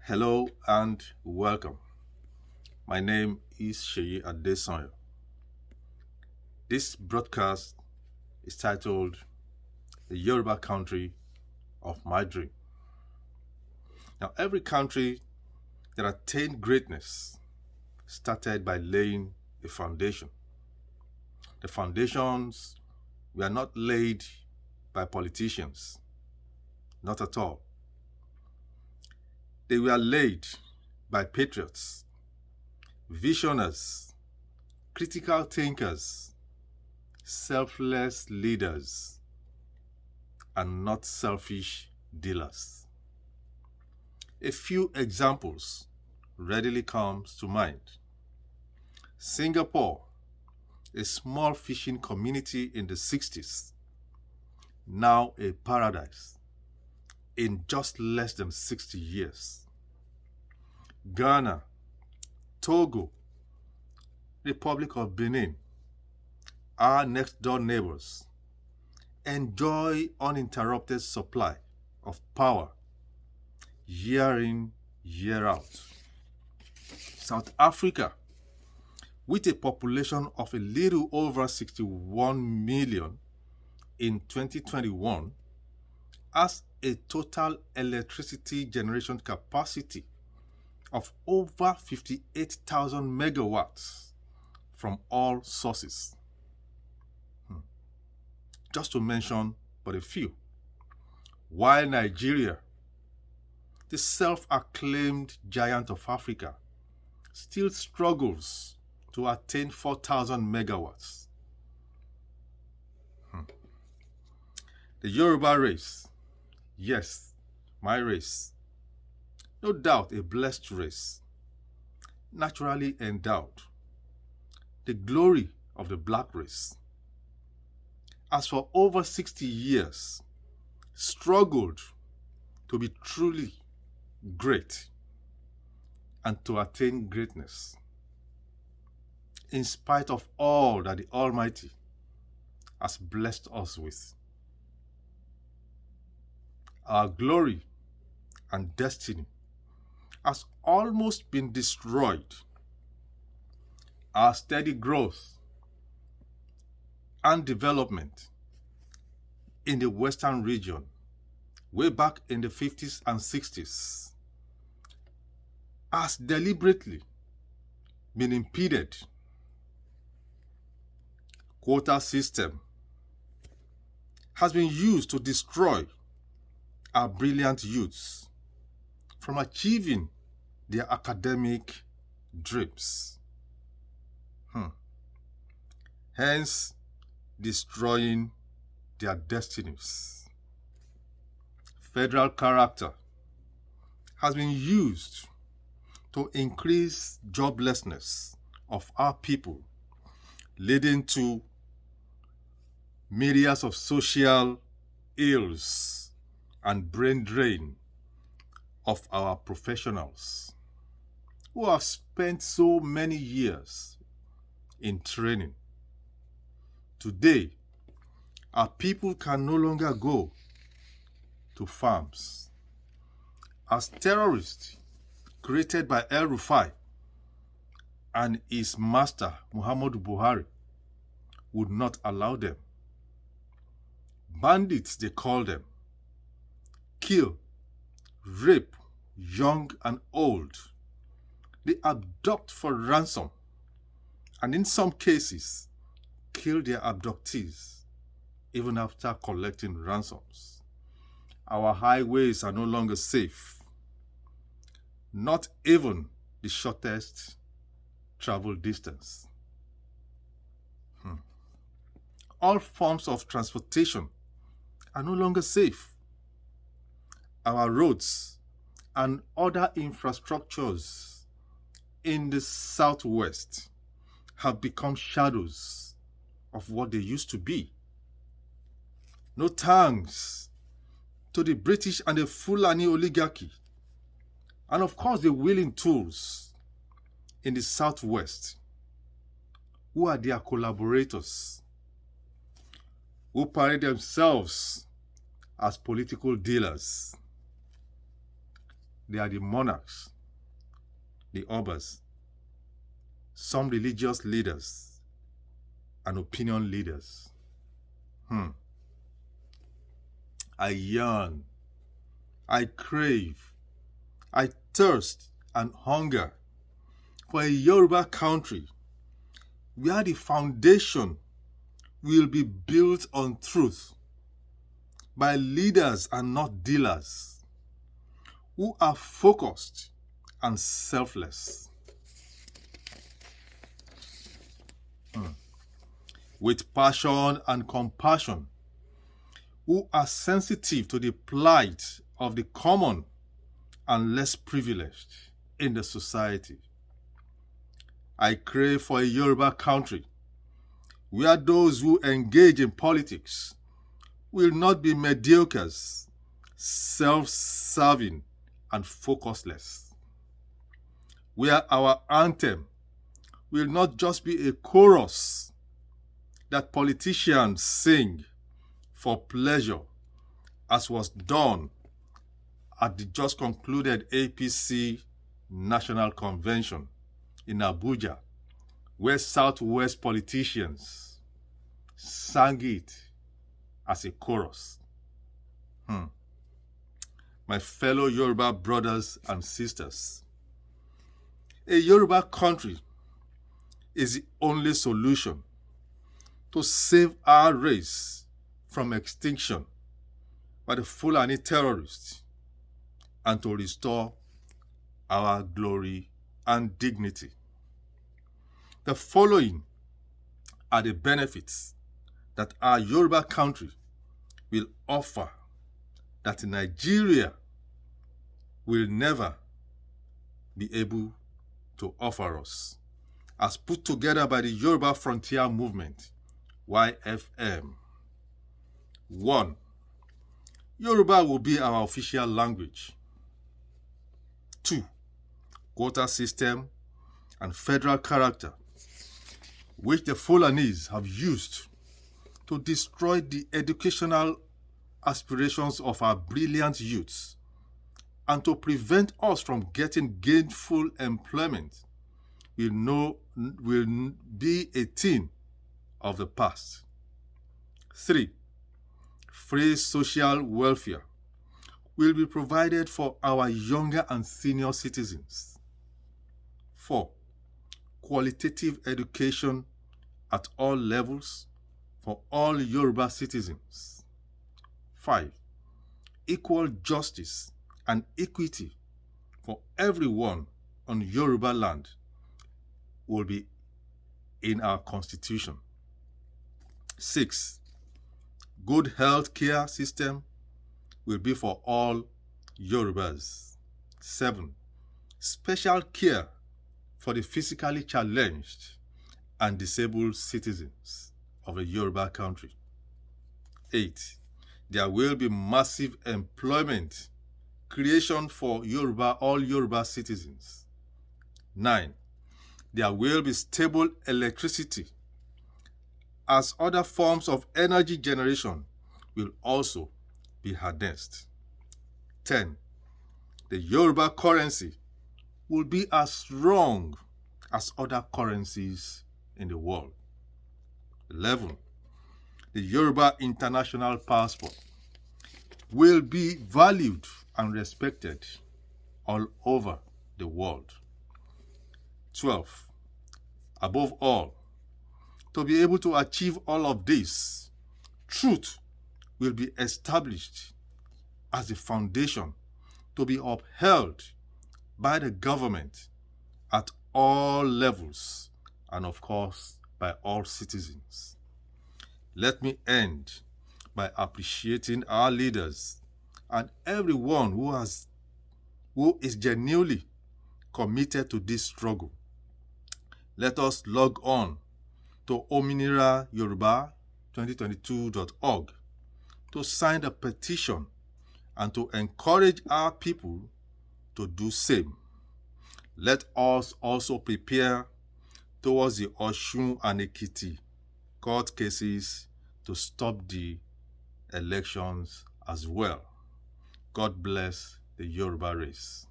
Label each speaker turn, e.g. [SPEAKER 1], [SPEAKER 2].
[SPEAKER 1] Hello and welcome. My name is Sheyi Adesanya. This broadcast is titled The Yoruba Country of My Dream. Now, every country that attained greatness started by laying a foundation. The foundations were not laid by politicians, not at all. They were laid by patriots, visionaries, critical thinkers, selfless leaders, and not selfish dealers. A few examples readily comes to mind. Singapore, a small fishing community in the 60s, now a paradise in just less than 60 years. Ghana, Togo, Republic of Benin, our next door neighbors, enjoy uninterrupted supply of power year in, year out. South Africa, with a population of a little over 61 million in 2021, has a total electricity generation capacity of over 58,000 megawatts from all sources. Just to mention but a few. While Nigeria, the self-acclaimed giant of Africa, still struggles to attain 4,000 megawatts. The Yoruba race, yes, my race, no doubt a blessed race, naturally endowed, the glory of the black race, has for over 60 years struggled to be truly great and to attain greatness, in spite of all that the Almighty has blessed us with. Our glory and destiny has almost been destroyed. Our steady growth and development in the Western region, way back in the 50s and 60s, has deliberately been impeded. Quota system has been used to destroy our brilliant youths from achieving their academic dreams. Hence, destroying their destinies. Federal character has been used to increase joblessness of our people, leading to myriads of social ills and brain drain of our professionals who have spent so many years in training. Today, our people can no longer go to farms, as terrorists created by El-Rufai and his master Muhammadu Buhari would not allow them. Bandits, they call them, kill, rape, young and old. They abduct for ransom, and in some cases, kill their abductees even after collecting ransoms. Our highways are no longer safe, not even the shortest travel distance. All forms of transportation are no longer safe. Our roads and other infrastructures in the Southwest have become shadows of what they used to be. No thanks to the British and the Fulani oligarchy, and of course the willing tools in the Southwest, who are their collaborators, who parade themselves as political dealers. They are the monarchs, the obas, some religious leaders, and opinion leaders. I yearn, I crave, I thirst and hunger for a Yoruba country where the foundation will be built on truth by leaders and not dealers who are focused and selfless. With passion and compassion, who are sensitive to the plight of the common and less privileged in the society. I crave for a Yoruba country where those who engage in politics will not be mediocres, self-serving, and focusless. Where our anthem will not just be a chorus that politicians sing for pleasure, as was done at the just concluded APC National Convention in Abuja, where Southwest politicians sang it as a chorus. My fellow Yoruba brothers and sisters, a Yoruba country is the only solution to save our race from extinction by the Fulani terrorists and to restore our glory and dignity. The following are the benefits that our Yoruba country will offer that Nigeria will never be able to offer us, as put together by the Yoruba Frontier Movement, YFM. 1. Yoruba will be our official language. 2. Quota system and federal character, which the Fulanese have used to destroy the educational aspirations of our brilliant youths and to prevent us from getting gainful employment, will be a thing of the past. 3. Free social welfare will be provided for our younger and senior citizens. 4. Qualitative education at all levels for all Yoruba citizens. 5. Equal justice and equity for everyone on Yoruba land will be in our constitution. 6. Good health care system will be for all Yorubas. 7. Special care for the physically challenged and disabled citizens of a Yoruba country. 8. There will be massive employment creation for all Yoruba citizens. 9. There will be stable electricity, as other forms of energy generation will also be harnessed. 10. The Yoruba currency will be as strong as other currencies in the world. 11. The Yoruba international passport will be valued and respected all over the world. 12. Above all, to be able to achieve all of this, truth will be established as the foundation to be upheld by the government at all levels and, of course, by all citizens. Let me end by appreciating our leaders and everyone who is genuinely committed to this struggle. Let us log on to ominirayoruba2022.org to sign the petition and to encourage our people to do same. Let us also prepare towards the Osun and Ekiti court cases to stop the elections as well. God bless the Yoruba race.